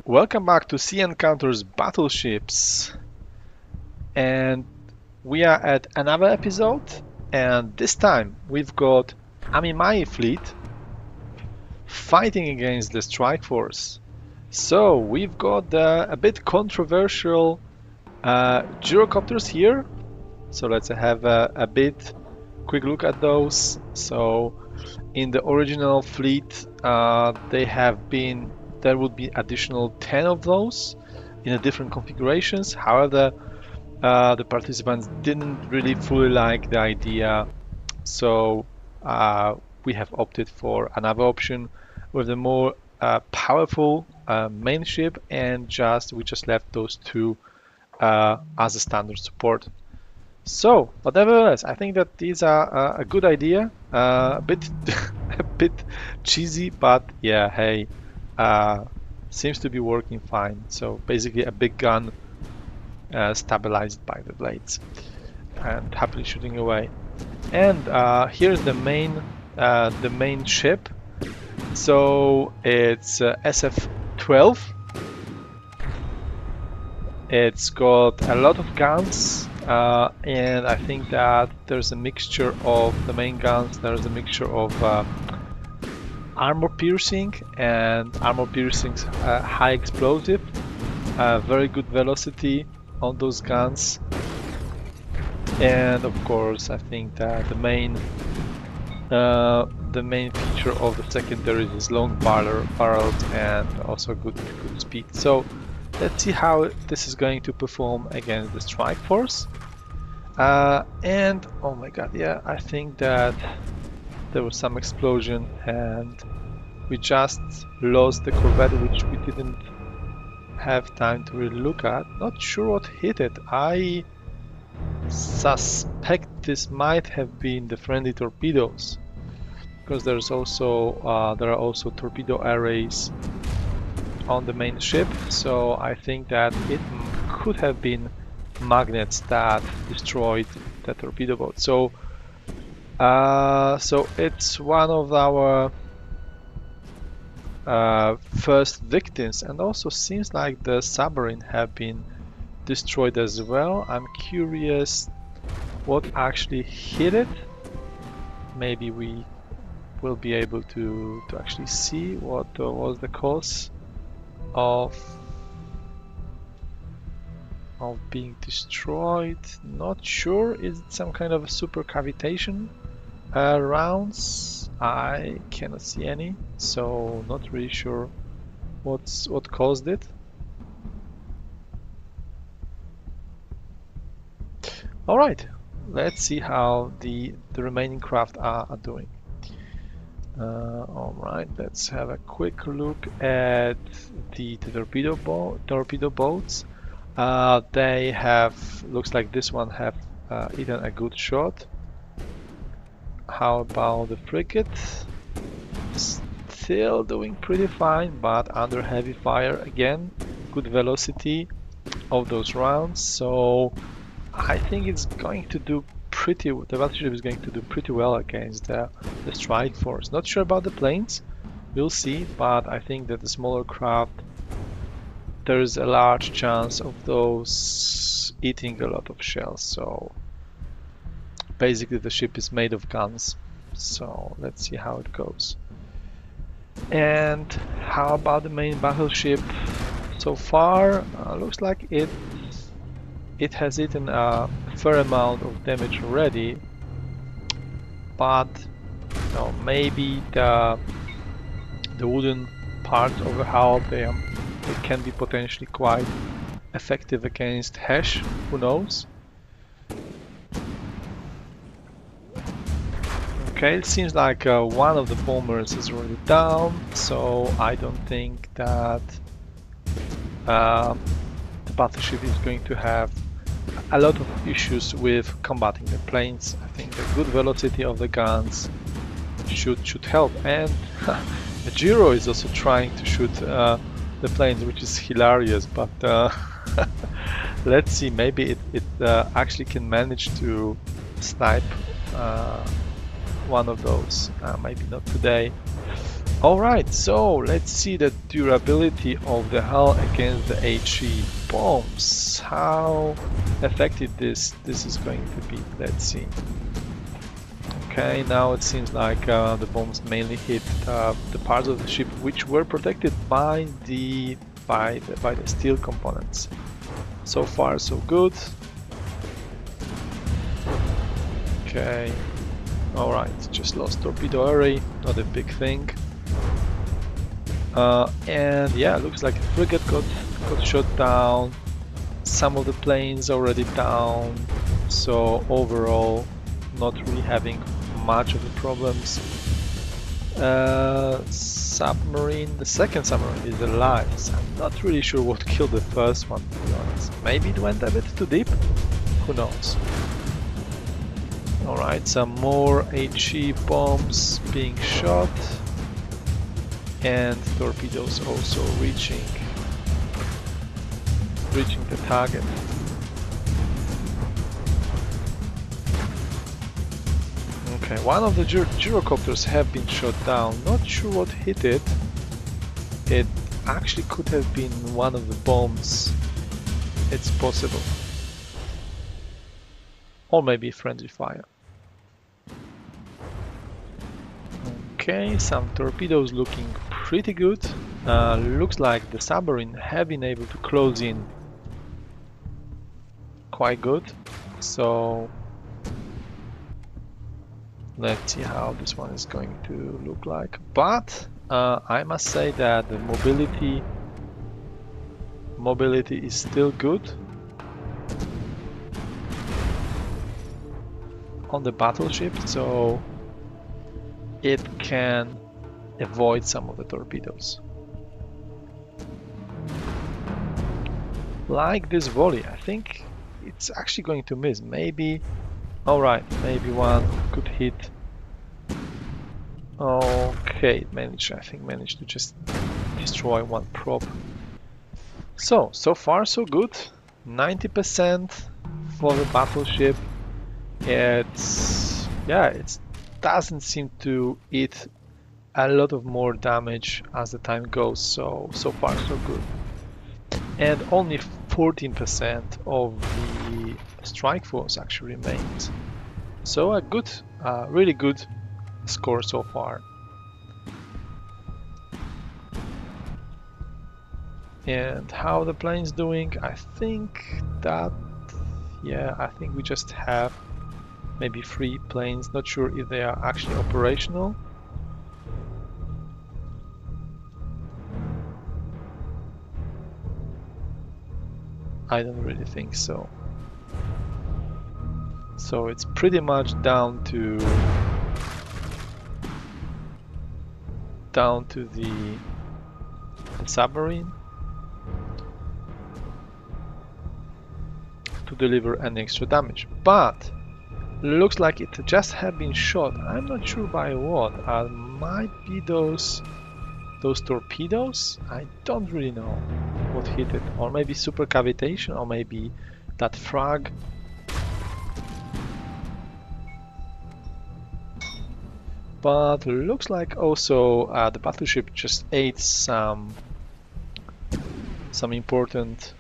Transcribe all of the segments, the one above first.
Welcome back to Sea Encounters Battleships, and we are at another episode, and this time we've got Amimai fleet fighting against the strike force. So we've got a bit controversial gyrocopters here, so let's have a bit quick look at those. So in the original fleet there would be additional 10 of those in a different configurations. However, the participants didn't really fully like the idea, so we have opted for another option with a more powerful main ship, and we just left those two as a standard support. So, but nevertheless, I think that these are a good idea. A bit, a bit cheesy, but yeah, hey, seems to be working fine. So basically, a big gun stabilized by the blades and happily shooting away. And here's the main ship. So it's SF-12. It's got a lot of guns. And I think that there's a mixture of the main guns, there's a mixture of armor piercing, and armor piercing's high explosive, very good velocity on those guns. And of course, I think that the main feature of the secondary is long barrels and also good speed. So let's see how this is going to perform against the strike force. And oh my god, yeah, I think that there was some explosion and we just lost the corvette, which we didn't have time to really look at. Not sure what hit it. I suspect this might have been the friendly torpedoes, because there are also torpedo arrays on the main ship, so I think that it could have been magnets that destroyed the torpedo boat. So it's one of our first victims, and also seems like the submarine have been destroyed as well. I'm curious what actually hit it. Maybe we will be able to actually see what was the cause of being destroyed. Not sure. Is it some kind of a super cavitation rounds? I cannot see any, so not really sure what caused it. All right, let's see how the remaining craft are doing. All right, let's have a quick look at the torpedo boats. They have, looks like this one have eaten a good shot. How about the frigate? Still doing pretty fine, but under heavy fire again. Good velocity of those rounds, so I think it's going to do the battleship is going to do pretty well against the strike force. Not sure about the planes, we'll see, but I think that the smaller craft, there's a large chance of those eating a lot of shells. So basically the ship is made of guns, so let's see how it goes. And how about the main battleship? So far looks like it has eaten a fair amount of damage already, but maybe the wooden part of the hull, they can be potentially quite effective against Hesh, who knows. Okay, it seems like one of the bombers is already down, so I don't think that the battleship is going to have a lot of issues with combating the planes. I think the good velocity of the guns should help, and the Gyro is also trying to shoot the planes, which is hilarious, but let's see, maybe it actually can manage to snipe one of those. Maybe not today. Alright, so let's see the durability of the hull against the HE bombs. How effective this is going to be. Let's see. Okay, now it seems like the bombs mainly hit the parts of the ship which were protected by the steel components. So far, so good. Okay. Alright, just lost torpedo array, not a big thing. And yeah, looks like the frigate got shot down. Some of the planes already down. So overall, not really having much of the problems. Submarine, the second submarine is alive. So I'm not really sure what killed the first one, to be honest. Maybe it went a bit too deep? Who knows? Alright, some more HE bombs being shot. And torpedoes also reaching the target. Okay, one of the gyrocopters have been shot down. Not sure what hit it. It actually could have been one of the bombs. It's possible. Or maybe friendly fire. Okay, some torpedoes looking pretty good. Looks like the submarine have been able to close in quite good. So let's see how this one is going to look like. But I must say that the mobility is still good on the battleship, so it can avoid some of the torpedoes. Like this volley, I think it's actually going to miss. Maybe, alright, maybe one could hit. Okay, I think managed to just destroy one prop. So far so good. 90% for the battleship. It's, yeah, it doesn't seem to eat a lot of more damage as the time goes, so far so good. And only 14% of the strike force actually remains. So a good, really good score so far. And how the plane's doing, I think that, yeah, I think we just have maybe 3 planes, not sure if they are actually operational. I don't really think so. So it's pretty much down to the submarine to deliver an extra damage. But looks like it just have been shot. I'm not sure by what. Might be those torpedoes. I don't really know what hit it, or maybe supercavitation, or maybe that frag. But looks like also the battleship just ate some important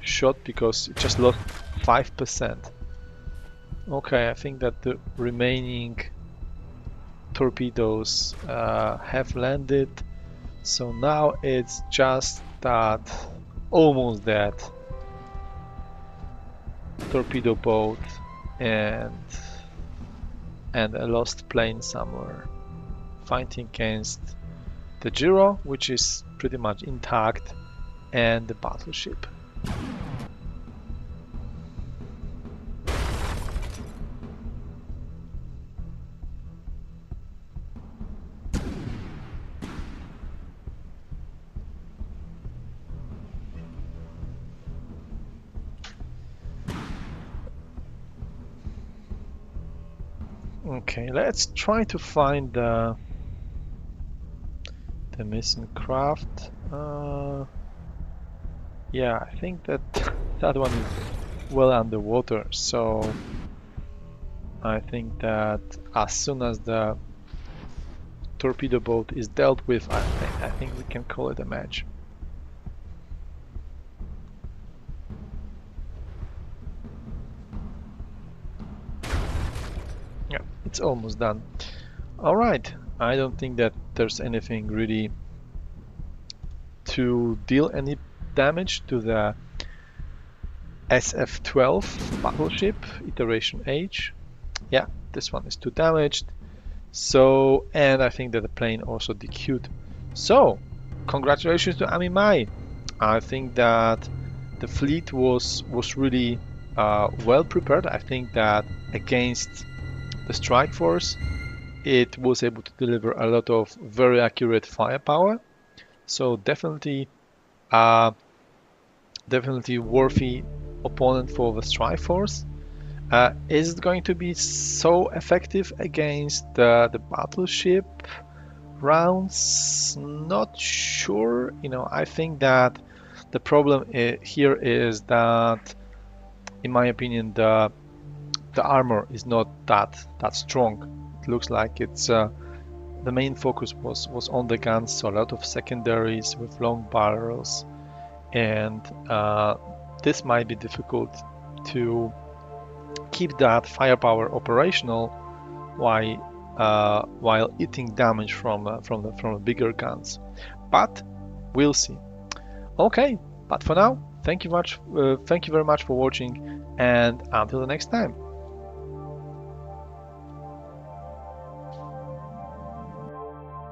shot, because it just lost 5%. Okay, I think that the remaining torpedoes have landed, so now it's just that almost that torpedo boat and a lost plane somewhere fighting against the gyro, which is pretty much intact, and the battleship. Okay, let's try to find the missing craft. Yeah, I think that that one is well underwater, so I think that as soon as the torpedo boat is dealt with, I think we can call it a match. Yeah, it's almost done. All right, I don't think that there's anything really to deal any damage to the SF-12 battleship, iteration H. Yeah, this one is too damaged. So, and I think that the plane also DQ'd. So, congratulations to Amimai. I think that the fleet was really well prepared. I think that against the strike force, it was able to deliver a lot of very accurate firepower. So definitely, definitely worthy opponent for the strike force. Is it going to be so effective against the battleship rounds? Not sure. I think that the problem here is that, in my opinion, the armor is not that strong. It looks like it's the main focus was on the guns, so a lot of secondaries with long barrels, and this might be difficult to keep that firepower operational while eating damage from the bigger guns. But we'll see. Okay, but for now, thank you very much for watching, and until the next time.